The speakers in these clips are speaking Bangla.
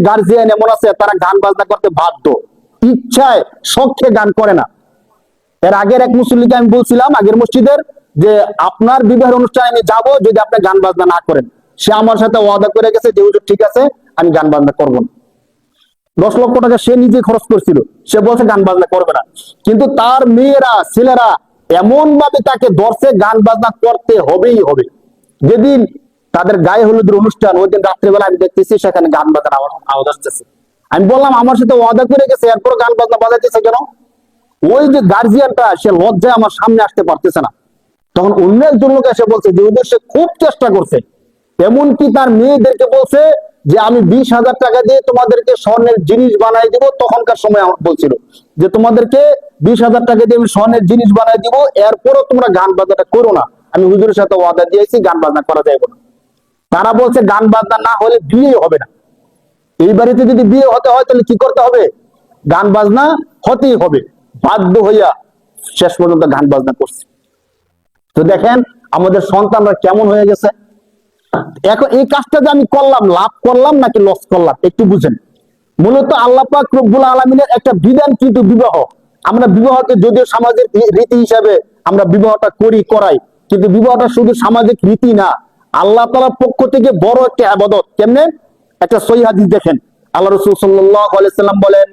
গার্জিয়ান এমন আছে তারা গান বাজনা করতে বাধ্য, ইচ্ছায় শখে গান করে না। এর আগের এক মুসল্লিকে আমি বলছিলাম আগের মসজিদের, যে আপনার বিবাহের অনুষ্ঠানে আমি যাবো যদি আপনি গান বাজনা না করেন। সে আমার সাথে ওয়াদা করে গেছে যে হুজুর ঠিক আছে আমি গান বাজনা করবো না। 10 লক্ষ টাকা সে নিজে খরচ করছিল, সে বলছে গান বাজনা করবে না। কিন্তু তার মেয়েরা ছেলেরা এমন ভাবে তাকে ধরছে গান বাজনা করতে হবেই হবে। যেদিন তাদের গায়ে হলুদের অনুষ্ঠান, ওই দিন রাত্রিবেলা আমি দেখতেছি সেখানে গান বাজনার আওয়াজ আসতেছে। আমি বললাম আমার সাথে ওয়াদা করে গেছে, এরপর গান বাজনা বাজাইতেছে কেন? ওই যে গার্জিয়ানটা সে লজ্জায় আমার সামনে আসতে পারতেছে না। তখন অন্য একজন লোক এসে বলছে যে ওদের সে খুব চেষ্টা করছে, এমনকি তার মেয়েদেরকে বলছে যে আমি 20,000 টাকা দিয়ে তোমাদেরকে স্বর্ণের জিনিস বানাই দিব। তখনকার সময় আমার বলছিল যে তোমাদেরকে 20,000 টাকা দিয়ে আমি স্বর্ণের জিনিস বানাই দিব, এরপরও তোমরা গান বাজনাটা করো না। আমি হুজুরের সাথে ওয়াদা দিয়েছি গান বাজনা করা যাবে না। তারা বলছে গান বাজনা না হলে বিয়ে হবে না। এই বাড়িতে যদি বিয়ে হতে হয় তাহলে কি করতে হবে? গান বাজনা হতেই হবে। বাধ্য হইয়া শেষ পর্যন্ত গান বাজনা করছে। তো দেখেন আমাদের সন্তানরা কেমন হয়ে গেছে। এখন এই কাজটা যে আমি করলাম, লাভ করলাম নাকি লস করলাম একটু বুঝেন। মূলত আল্লাহ পাক রব্বুল আলামিনের একটা বিধান কিন্তু বিবাহ। আমরা বিবাহকে যদিও সামাজিক রীতি হিসাবে আমরা বিবাহটা করাই, কিন্তু বিবাহটা শুধু সামাজিক রীতি না, আল্লাহ তাআলার পক্ষ থেকে বড় একটা ইবাদত। কেমনে? একটা সহিহ হাদিস দেখেন, আল্লাহ রাসূল সাল্লাল্লাহু আলাইহি সাল্লাম বলেন,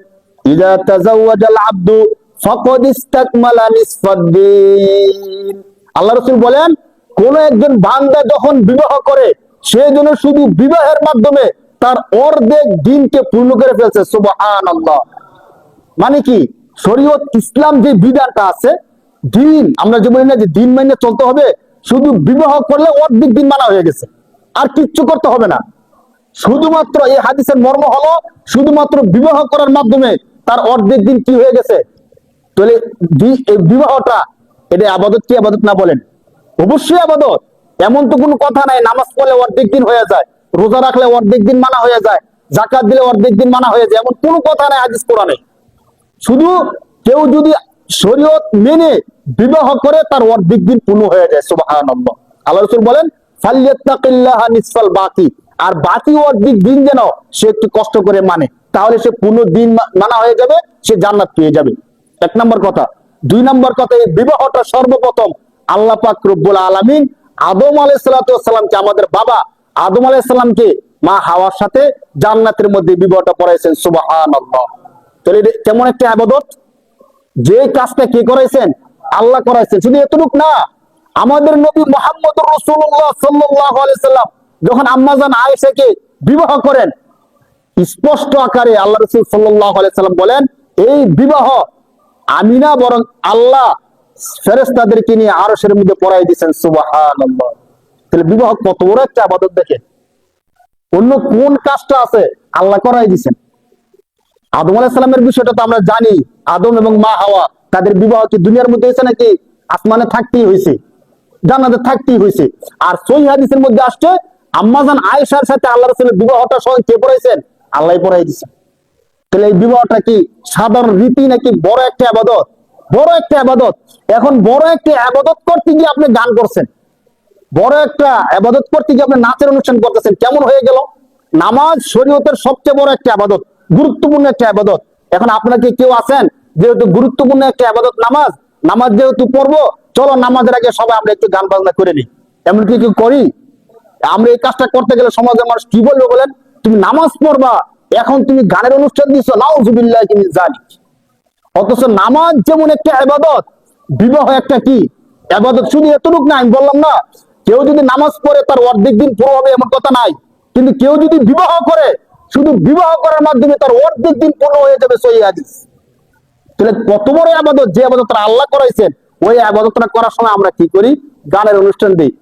ইযা তাযাওয়াজাল আবদু ফাকাদ ইসতাকমালা নিসফাদ-দ্বীন। আল্লাহ রাসূল বলেন কোন একজন বান্দা যখন বিবাহ করে সে যেন শুধু বিবাহের মাধ্যমে তার অর্ধেক দিনকে পূর্ণ করে ফেলছে। সুবহানাল্লাহ। মানে কি? শরীয়ত ইসলাম যে বিধানটা আছে, দিন আমরা যে বলি না যে দিন মেনে চলতে হবে, শুধু বিবাহ করলে অর্ধেক দিন মানা হয়ে গেছে, আর কিচ্ছু করতে হবে না। শুধুমাত্র এই হাদিসের মর্ম হলো শুধুমাত্র বিবাহ করার মাধ্যমে তার অর্ধেক দিন কি হয়ে গেছে। তাহলে এই বিবাহটা এটা আবাদত কি আবাদত না বলেন? অবশ্যই আবাদত। এমন তো কোনো কথা নাই নামাজ পড়লে অর্ধেক দিন হয়ে যায়, রোজা রাখলে অর্ধেক দিন মানা হয়ে যায়, যাকাত দিলে অর্ধেক দিন মানা হয়ে যায়, এমন কোনো কথা নাই হাদিস কোরআনে। শুধু কেউ যদি শরীয়ত মেনে বিবাহ করে তার অর্ধেক দিন পূর্ণ হয়ে যায়। সুবহানাল্লাহ। আল্লাহ রাসূল বলেন ফালিয়াত্তাকিল্লাহা নিসফাল বাকি, আর বাকি অর্ধেক দিন যেন সে একটু কষ্ট করে মানে, তাহলে সে পূর্ণ দিন মানা হয়ে যাবে, সে জান্নাত পেয়ে যাবে। 1 নম্বর কথা। 2 নম্বর কথা, এই বিবাহটা সর্বপ্রথম আল্লাহ পাক রব্বুল আলামিন আদম আলাইহিস সালাতু ওয়াস সালামকে, আমাদের বাবা আদম আলাইহিস সালামকে মা হাওয়ার সাথে জান্নাতের মধ্যে বিবাহটা পড়াইছেন। সুবহানাল্লাহ। তাহলে এটা কেমন একটা ইবাদত! যে কাজটা কে করাইছেন? আল্লাহ করাইছেন। শুধু এতটুকু না, আমাদের নবী মুহাম্মদুর রাসূলুল্লাহ সাল্লাল্লাহু আলাইহি সাল্লাম যখন আম্মাজান আয়েশাকে বিবাহ করেন, স্পষ্ট আকারে আল্লাহ রাসূল সাল্লাল্লাহু আলাইহি সাল্লাম বলেন এই বিবাহ আমি না, বরং আল্লাহ ফেরেশতাদেরকে নিয়ে আরশের মধ্যে পড়াই দিয়েছেন। সুবহানাল্লাহ। তাহলে বিবাহ কত বড় একটা ইবাদত দেখেন। অন্য কোন কাজটা আছে আল্লাহ করাই দিয়েছেন। আদম আলাইহিস সালামের বিষয়টা তো আমরা জানি, আদম এবং মা হাওয়া তাদের বিবাহ কি দুনিয়ার মধ্যে হয়েছে নাকি আসমানে থাকতেই হয়েছে, জান্নাতে থাকতেই হয়েছে। আর সহিহ হাদিসের মধ্যে আসছে আম্মাজান আয়েশার সাথে আল্লাহ রাসূলের বিবাহটা স্বয়ং কে পড়াইছেন? আল্লাহই পড়াই দিয়েছেন। তাহলে এই বিবাহটা কি সাধারণ রীতি নাকি বড় একটা ইবাদত? বড় একটা ইবাদত। এখন বড় একটা ইবাদত করতে গিয়ে আপনি গান করছেন, বড় একটা ইবাদত করতে গিয়ে আপনি নাচের অনুষ্ঠান করতেছেন, কেমন হয়ে গেল? নামাজ শরীয়তের সবচেয়ে বড় একটা ইবাদত, গুরুত্বপূর্ণ একটা ইবাদত। এখন আপনাকে কেউ আছেন যেহেতু গুরুত্বপূর্ণ একটা ইবাদত নামাজ, নামাজ যেহেতু পড়বো, চলো নামাজের আগে সবাই আমরা একটু গান বাজনা করে নিই, এমন কি কেউ করি? আমরা এই কাজটা করতে গেলে সমাজের মানুষ কি বলবে বলেন? তুমি নামাজ পড়বা, এখন তুমি গানের অনুষ্ঠান দিচ্ছ, নাউযুবিল্লাহি মিন যালিক। অথচ নামাজ যেমন একটা ইবাদত, বিবাহ একটা কি ইবাদত। শুধু এতটুকু না, আমি বললাম না কেউ যদি নামাজ পড়ে তার অর্ধেক দিন পুরো হবে এমন কথা নাই, কিন্তু কেউ যদি বিবাহ করে শুধু বিবাহ করার মাধ্যমে তার অর্ধেক দিন পূর্ণ হয়ে যাবে। সহিহ হাদিস। তাহলে কত বড় ইবাদত, যে ইবাদতটা আল্লাহ করাইছেন, ওই ইবাদতটা করার সময় আমরা কি করি? গানের অনুষ্ঠান দিই।